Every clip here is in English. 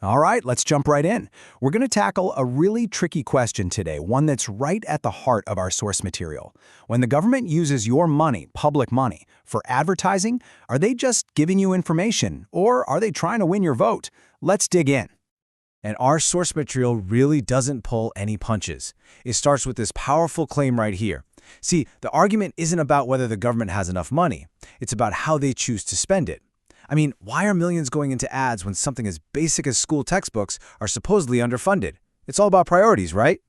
All right, let's jump right in. We're going to tackle a really tricky question today, one that's right at the heart of our source material. When the government uses your money, public money, for advertising, are they just giving you information, or are they trying to win your vote? Let's dig in. And our source material really doesn't pull any punches. It starts with this powerful claim right here. See, the argument isn't about whether the government has enough money. It's about how they choose to spend it. I mean, why are millions going into ads when something as basic as school textbooks are supposedly underfunded? It's all about priorities, right?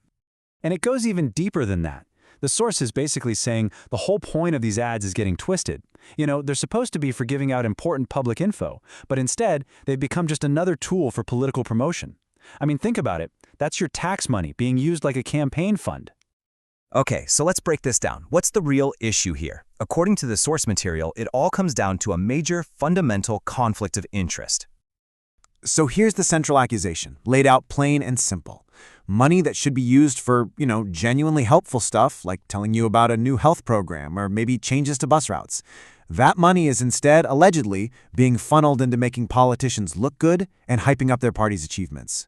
And it goes even deeper than that. The source is basically saying the whole point of these ads is getting twisted. They're supposed to be for giving out important public info, but instead, they've become just another tool for political promotion. I mean, think about it. That's your tax money being used like a campaign fund. Okay, so let's break this down. What's the real issue here? According to the source material, it all comes down to a major fundamental conflict of interest. So here's the central accusation, laid out plain and simple. Money that should be used for, genuinely helpful stuff, like telling you about a new health program or maybe changes to bus routes. That money is instead, allegedly, being funneled into making politicians look good and hyping up their party's achievements.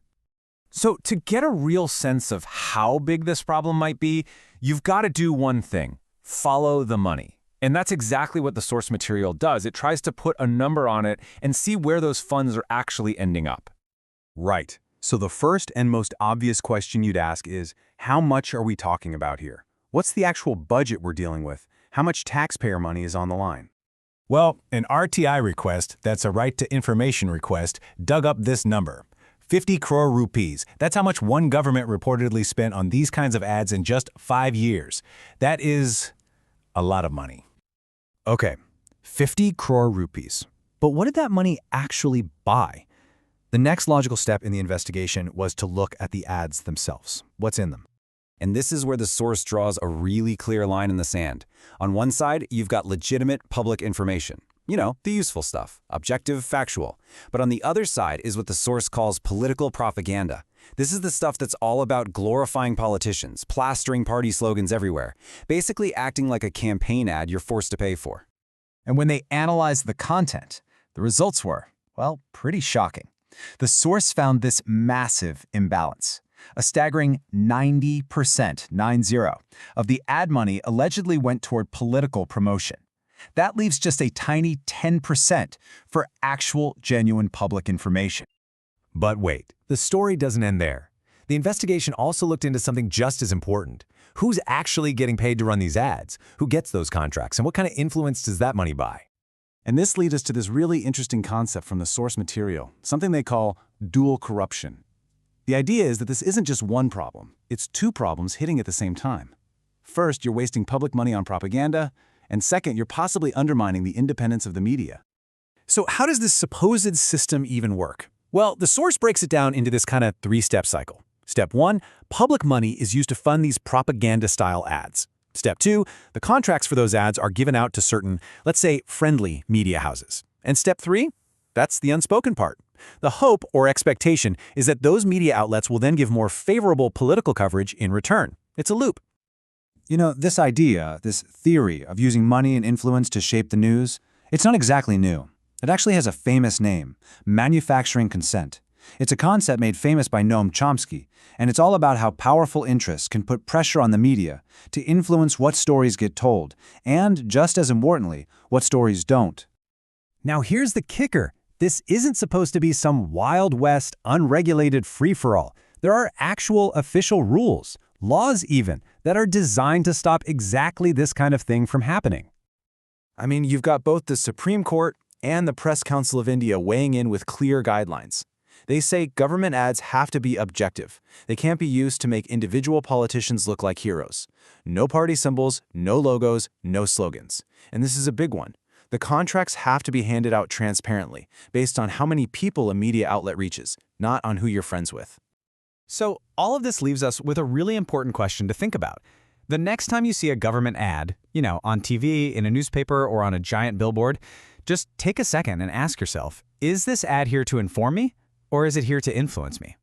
So to get a real sense of how big this problem might be, you've got to do one thing: follow the money. And that's exactly what the source material does. It tries to put a number on it and see where those funds are actually ending up. Right. So the first and most obvious question you'd ask is, how much are we talking about here? What's the actual budget we're dealing with? How much taxpayer money is on the line? Well, an RTI request, that's a right to information request, dug up this number. 50 crore rupees. That's how much one government reportedly spent on these kinds of ads in just 5 years. That is a lot of money. Okay, 50 crore rupees. But what did that money actually buy? The next logical step in the investigation was to look at the ads themselves. What's in them? And this is where the source draws a really clear line in the sand. On one side, you've got legitimate public information. The useful stuff, objective, factual. But on the other side is what the source calls political propaganda. This is the stuff that's all about glorifying politicians, plastering party slogans everywhere, basically acting like a campaign ad you're forced to pay for. And when they analyzed the content, the results were, well, pretty shocking. The source found this massive imbalance. A staggering 90%, 90, of the ad money allegedly went toward political promotion. That leaves just a tiny 10% for actual, genuine public information. But wait, the story doesn't end there. The investigation also looked into something just as important. Who's actually getting paid to run these ads? Who gets those contracts? And what kind of influence does that money buy? And this leads us to this really interesting concept from the source material, something they call dual corruption. The idea is that this isn't just one problem, it's two problems hitting at the same time. First, you're wasting public money on propaganda, and second, you're possibly undermining the independence of the media. So how does this supposed system even work? Well, the source breaks it down into this kind of three-step cycle. Step 1, public money is used to fund these propaganda-style ads. Step 2, the contracts for those ads are given out to certain, let's say, friendly media houses. And Step 3, that's the unspoken part. The hope or expectation is that those media outlets will then give more favorable political coverage in return. It's a loop. This idea, this theory of using money and influence to shape the news, it's not exactly new. It actually has a famous name, manufacturing consent. It's a concept made famous by Noam Chomsky, and it's all about how powerful interests can put pressure on the media to influence what stories get told, and, just as importantly, what stories don't. Now here's the kicker. This isn't supposed to be some Wild West, unregulated free-for-all. There are actual official rules, laws even, that are designed to stop exactly this kind of thing from happening. I mean, you've got both the Supreme Court and the Press Council of India weighing in with clear guidelines. They say government ads have to be objective. They can't be used to make individual politicians look like heroes. No party symbols, no logos, no slogans. And this is a big one. The contracts have to be handed out transparently, based on how many people a media outlet reaches, not on who you're friends with. So all of this leaves us with a really important question to think about. The next time you see a government ad, on TV, in a newspaper, or on a giant billboard, just take a second and ask yourself, is this ad here to inform me, or is it here to influence me?